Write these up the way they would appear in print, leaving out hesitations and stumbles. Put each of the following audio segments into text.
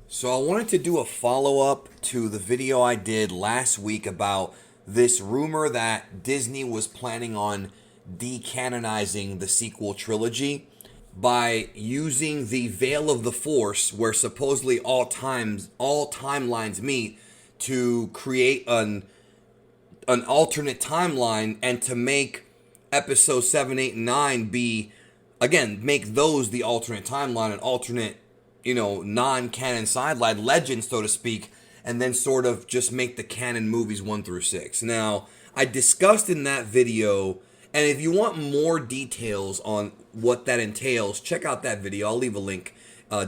So I wanted to do a follow-up to the video I did last week about this rumor that Disney was planning on decanonizing the sequel trilogy by using the Veil of the Force, where supposedly all timelines meet, to create an alternate timeline and to make episode 7, 8, and 9 be, again, make those the alternate timeline, an alternate, non-canon sideline legend, so to speak, and then sort of just make the canon movies 1 through 6. Now, I discussed in that video, and if you want more details on what that entails, check out that video. I'll leave a link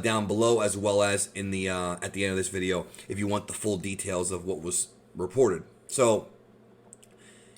down below, as well as in the at the end of this video, if you want the full details of what was reported. So,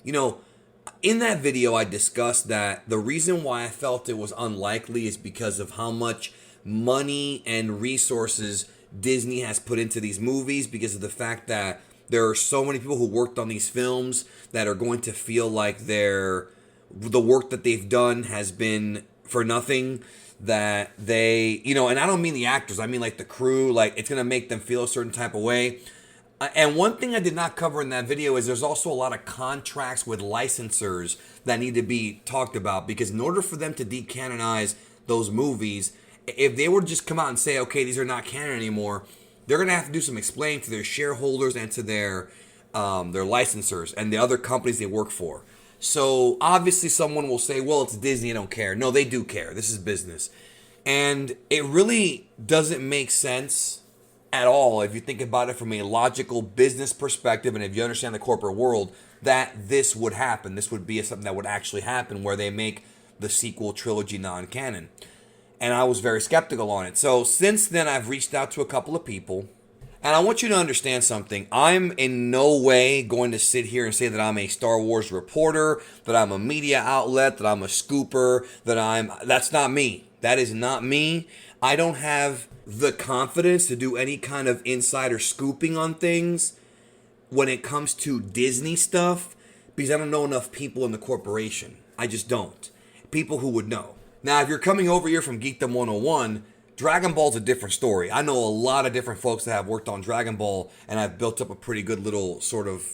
in that video, I discussed that the reason why I felt it was unlikely is because of how much money and resources Disney has put into these movies, because of the fact that there are so many people who worked on these films that are going to feel like the work that they've done has been for nothing, that they, and I don't mean the actors, I mean like the crew, like it's going to make them feel a certain type of way. And one thing I did not cover in that video is there's also a lot of contracts with licensors that need to be talked about, because in order for them to decanonize those movies, if they were to just come out and say, okay, these are not canon anymore, they're going to have to do some explaining to their shareholders and to their licensors and the other companies they work for. So obviously someone will say, well, it's Disney, I don't care. No, they do care. This is business. And it really doesn't make sense at all, if you think about it from a logical business perspective, and if you understand the corporate world, that this would happen. This would be something that would actually happen, where they make the sequel trilogy non-canon. And I was very skeptical on it. So since then, I've reached out to a couple of people, and I want you to understand something. I'm in no way going to sit here and say that I'm a Star Wars reporter, that I'm a media outlet, that I'm a scooper, that's not me. That is not me. I don't have the confidence to do any kind of insider scooping on things when it comes to Disney stuff, because I don't know enough people in the corporation. I just don't. People who would know. Now, if you're coming over here from Geekdom 101, Dragon Ball's a different story. I know a lot of different folks that have worked on Dragon Ball, and I've built up a pretty good little sort of,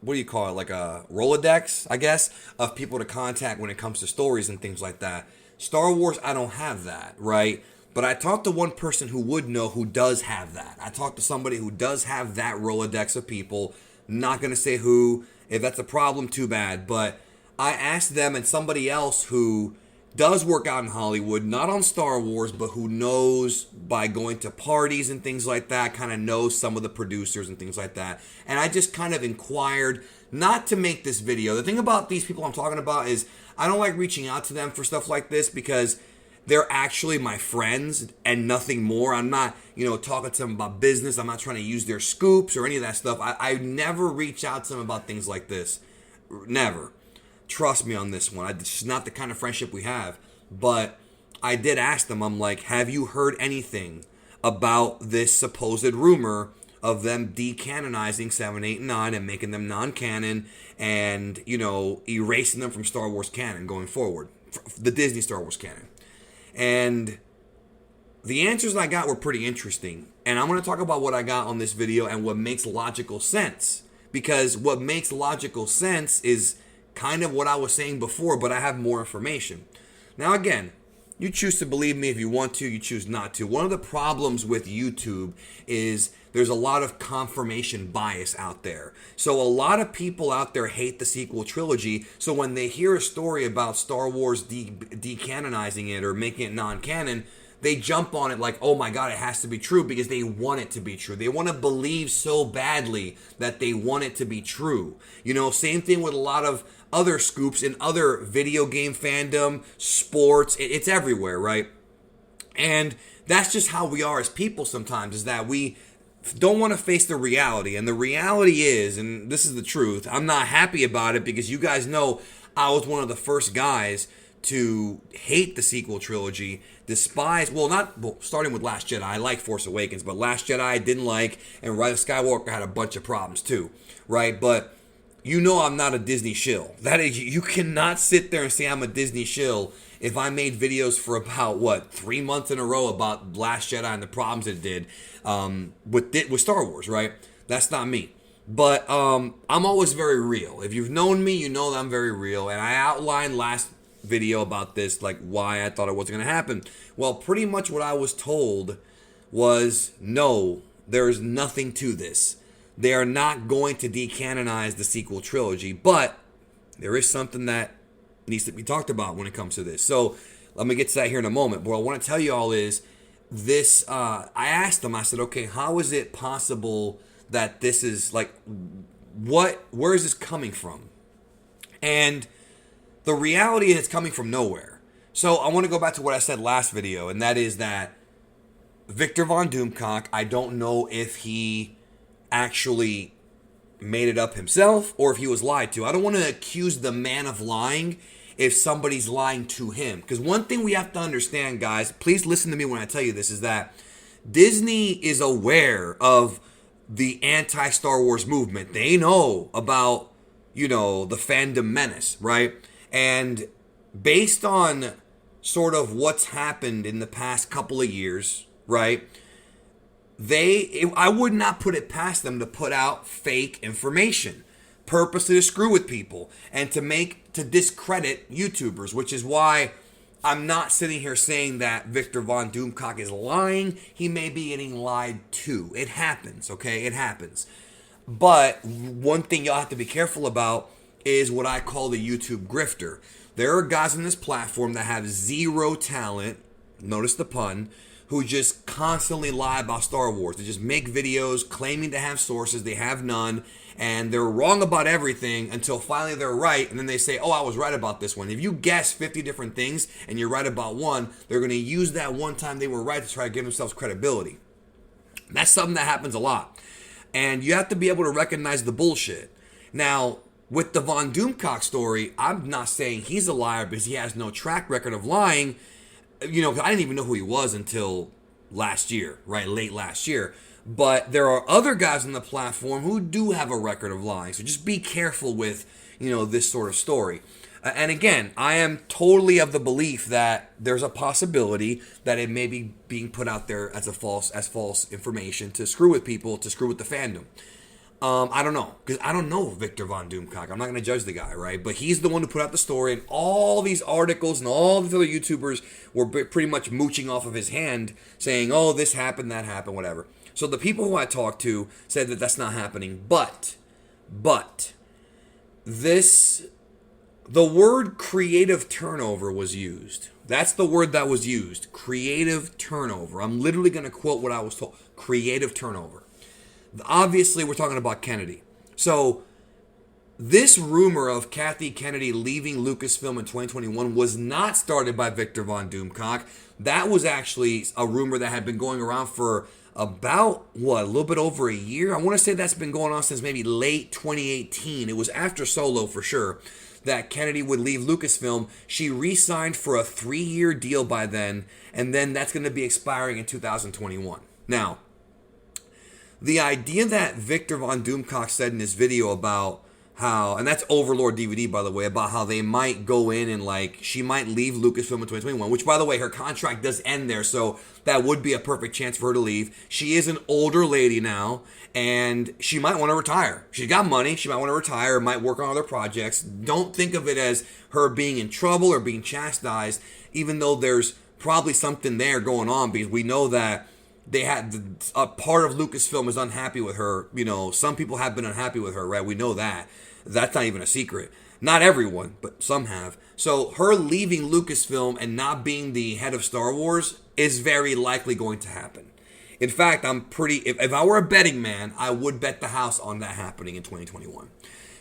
what do you call it, like a Rolodex, I guess, of people to contact when it comes to stories and things like that. Star Wars, I don't have that, right? But I talked to one person who would know, who does have that. I talked to somebody who does have that Rolodex of people. Not going to say who. If that's a problem, too bad. But I asked them, and somebody else who does work out in Hollywood, not on Star Wars, but who knows by going to parties and things like that, kind of knows some of the producers and things like that. And I just kind of inquired, not to make this video. The thing about these people I'm talking about is I don't like reaching out to them for stuff like this, because they're actually my friends and nothing more. I'm not, talking to them about business. I'm not trying to use their scoops or any of that stuff. I never reach out to them about things like this. Never. Trust me on this one. It's just not the kind of friendship we have. But I did ask them, I'm like, have you heard anything about this supposed rumor of them decanonizing 7, 8, and 9 and making them non-canon and, erasing them from Star Wars canon going forward, the Disney Star Wars canon? And the answers I got were pretty interesting. And I'm going to talk about what I got on this video and what makes logical sense. Because what makes logical sense is kind of what I was saying before, but I have more information. Now, again, you choose to believe me if you want to, you choose not to. One of the problems with YouTube is there's a lot of confirmation bias out there. So a lot of people out there hate the sequel trilogy. So when they hear a story about Star Wars decanonizing it or making it non-canon, they jump on it like, oh my God, it has to be true, because they want it to be true. They want to believe so badly that they want it to be true. Same thing with a lot of other scoops in other video game fandom, sports. It's everywhere, right? And that's just how we are as people sometimes, is that we don't want to face the reality. And the reality is, and this is the truth, I'm not happy about it, because you guys know I was one of the first guys to hate the sequel trilogy, despise, starting with Last Jedi. I like Force Awakens, but Last Jedi I didn't like, and Rise of Skywalker had a bunch of problems too, right? But you know I'm not a Disney shill. That is, you cannot sit there and say I'm a Disney shill if I made videos for about 3 months in a row about Last Jedi and the problems it did with Star Wars, right? That's not me. But I'm always very real. If you've known me, you know that I'm very real. And I outlined last video about this, like why I thought it wasn't going to happen. Well, pretty much what I was told was, no, there is nothing to this. They are not going to decanonize the sequel trilogy, but there is something that needs to be talked about when it comes to this. So let me get to that here in a moment. But what I want to tell you all is this. I asked them, I said, okay, how is it possible that this is like, where is this coming from? And the reality is it's coming from nowhere. So I want to go back to what I said last video, and that is that Victor Von Doomcock, I don't know if he actually made it up himself or if he was lied to. I don't want to accuse the man of lying if somebody's lying to him. Because one thing we have to understand, guys, please listen to me when I tell you this, is that Disney is aware of the anti-Star Wars movement. They know about, the fandom menace, right? And based on sort of what's happened in the past couple of years, right? I would not put it past them to put out fake information, purposely to screw with people and to discredit YouTubers, which is why I'm not sitting here saying that Victor Von Doomcock is lying. He may be getting lied to. It happens, okay? It happens. But one thing y'all have to be careful about is what I call the YouTube grifter. There are guys on this platform that have zero talent, notice the pun, who just constantly lie about Star Wars. They just make videos claiming to have sources. They have none. And they're wrong about everything until finally they're right. And then they say, oh, I was right about this one. If you guess 50 different things and you're right about one, they're going to use that one time they were right to try to give themselves credibility. That's something that happens a lot. And you have to be able to recognize the bullshit. Now, with the Von Doomcock story, I'm not saying he's a liar because he has no track record of lying. I didn't even know who he was until last year, right? Late last year. But there are other guys on the platform who do have a record of lying. So just be careful with, this sort of story. And again, I am totally of the belief that there's a possibility that it may be being put out there as false information to screw with people, to screw with the fandom. I don't know, because I don't know Victor Von Doomcock. I'm not going to judge the guy, right? But he's the one who put out the story, and all these articles and all these other YouTubers were pretty much mooching off of his hand, saying, oh, this happened, that happened, whatever. So the people who I talked to said that that's not happening. But, the word creative turnover was used. That's the word that was used, creative turnover. I'm literally going to quote what I was told, creative turnover. Obviously, we're talking about Kennedy. So this rumor of Kathy Kennedy leaving Lucasfilm in 2021 was not started by Victor Von Doomcock. That was actually a rumor that had been going around for about, a little bit over a year? I want to say that's been going on since maybe late 2018. It was after Solo for sure that Kennedy would leave Lucasfilm. She re-signed for a 3-year deal by then, and then that's going to be expiring in 2021. Now, the idea that Victor Von Doomcock said in this video about how, and that's Overlord DVD, by the way, about how they might go in and she might leave Lucasfilm in 2021, which, by the way, her contract does end there, so that would be a perfect chance for her to leave. She is an older lady now, and she might want to retire. She's got money. She might want to retire, might work on other projects. Don't think of it as her being in trouble or being chastised, even though there's probably something there going on, because we know that they had a part of Lucasfilm is unhappy with her. Some people have been unhappy with her, right? We know that. That's not even a secret. Not everyone, but some have. So her leaving Lucasfilm and not being the head of Star Wars is very likely going to happen. In fact, if I were a betting man, I would bet the house on that happening in 2021.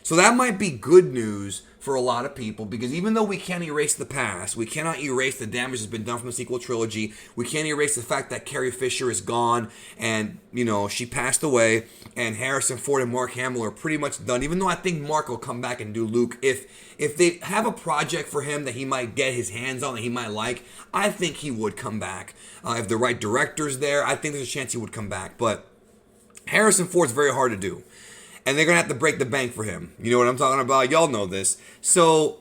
So that might be good news for a lot of people, because even though we can't erase the past, we cannot erase the damage that's been done from the sequel trilogy, we can't erase the fact that Carrie Fisher is gone and, she passed away, and Harrison Ford and Mark Hamill are pretty much done, even though I think Mark will come back and do Luke. If they have a project for him that he might get his hands on, that he might like, I think he would come back. If the right director's there, I think there's a chance he would come back. But Harrison Ford's very hard to do. and they're gonna have to break the bank for him. You know what I'm talking about? Y'all know this. So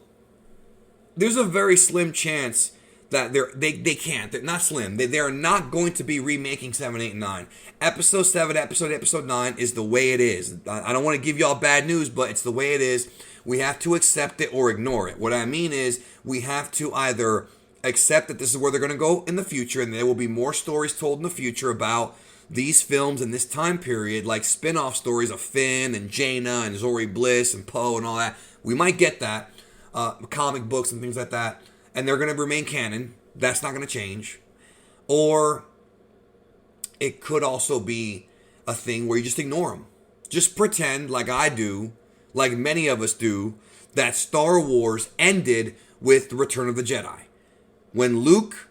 there's a very slim chance that they can't. They're not slim. They are not going to be remaking 7, 8, and 9. Episode 7, episode 9 is the way it is. I don't want to give y'all bad news, but it's the way it is. We have to accept it or ignore it. What I mean is we have to either accept that this is where they're going to go in the future, and there will be more stories told in the future about these films in this time period, like spin-off stories of Finn and Jaina and Zori Bliss and Poe and all that. We might get that. Comic books and things like that. And they're going to remain canon. That's not going to change. Or it could also be a thing where you just ignore them. Just pretend, like I do, like many of us do, that Star Wars ended with the Return of the Jedi. When Luke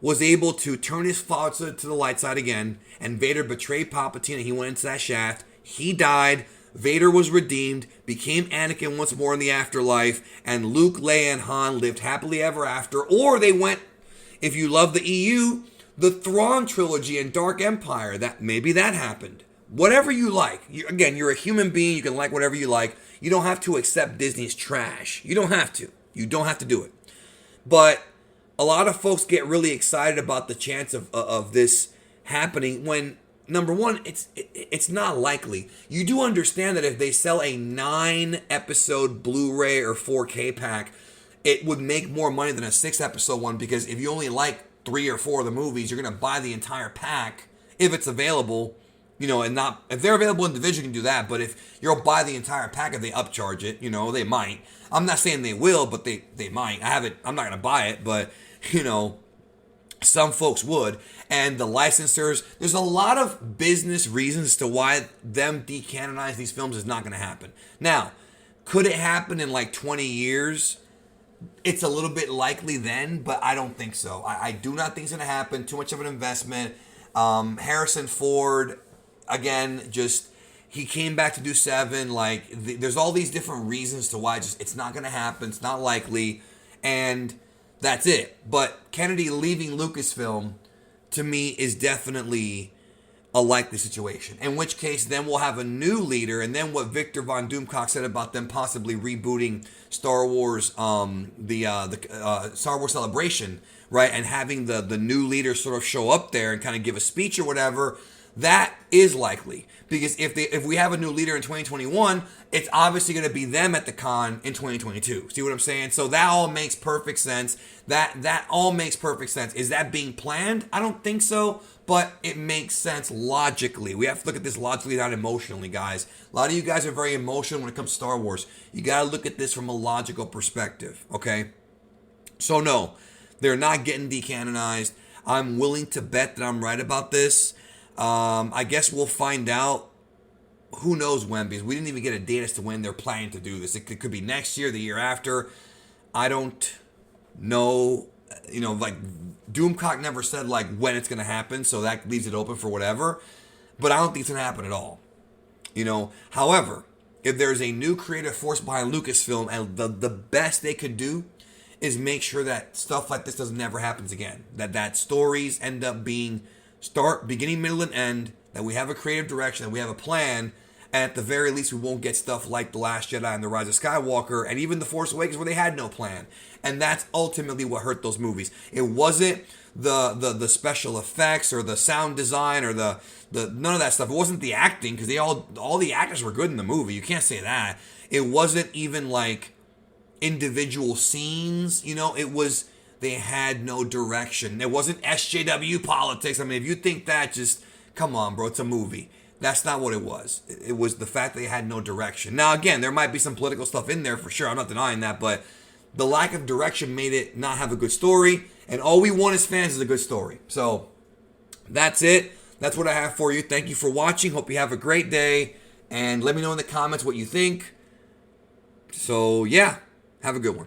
was able to turn his father to the light side again, and Vader betrayed Palpatine and he went into that shaft, he died. Vader was redeemed, became Anakin once more in the afterlife, and Luke, Leia, and Han lived happily ever after. Or they went, if you love the EU, the Thrawn trilogy and Dark Empire. Maybe that happened. Whatever you like. Again, you're a human being. You can like whatever you like. You don't have to accept Disney's trash. You don't have to. You don't have to do it. But a lot of folks get really excited about the chance of this happening when, number one, it's not likely. You do understand that if they sell a 9-episode Blu-ray or 4K pack, it would make more money than a 6-episode one, because if you only like 3 or 4 of the movies, you're going to buy the entire pack if it's available, and not, if they're available individually, you can do that. But if you'll buy the entire pack, if they upcharge it, they might. I'm not saying they will, but they might. I'm not going to buy it, but, some folks would. And the licensors, there's a lot of business reasons as to why them decanonize these films is not going to happen. Now, could it happen in like 20 years? It's a little bit likely then, but I don't think so. I do not think it's going to happen. Too much of an investment. Harrison Ford, again, he came back to do 7. There's all these different reasons to why it's not going to happen. It's not likely. And that's it. But Kennedy leaving Lucasfilm, to me, is definitely a likely situation. In which case, then we'll have a new leader, and then what Victor Von Doomcock said about them possibly rebooting Star Wars, the Star Wars Celebration, right, and having the new leader sort of show up there and kind of give a speech or whatever. That is likely, because if we have a new leader in 2021, it's obviously going to be them at the con in 2022. See what I'm saying? So that all makes perfect sense. That all makes perfect sense. Is that being planned? I don't think so, but it makes sense logically. We have to look at this logically, not emotionally, guys. A lot of you guys are very emotional when it comes to Star Wars. You got to look at this from a logical perspective, okay? So no, they're not getting decanonized. I'm willing to bet that I'm right about this. I guess we'll find out. Who knows when, because we didn't even get a date as to when they're planning to do this. It could be next year, the year after. I don't know. Doomcock never said when it's going to happen, so that leaves it open for whatever. But I don't think it's going to happen at all. However, if there's a new creative force behind Lucasfilm, and the best they could do is make sure that stuff like this doesn't never happens again. That stories end up being beginning, middle, and end, that we have a creative direction, that we have a plan, and at the very least we won't get stuff like The Last Jedi and The Rise of Skywalker and even The Force Awakens where they had no plan. And that's ultimately what hurt those movies. It wasn't the special effects or the sound design or the none of that stuff. It wasn't the acting, because all the actors were good in the movie. You can't say that. It wasn't even individual scenes. It was, they had no direction. It wasn't SJW politics. I mean, if you think that, just come on, bro. It's a movie. That's not what it was. It was the fact that they had no direction. Now, again, there might be some political stuff in there for sure. I'm not denying that, but the lack of direction made it not have a good story. And all we want as fans is a good story. So that's it. That's what I have for you. Thank you for watching. Hope you have a great day. And let me know in the comments what you think. So, yeah, have a good one.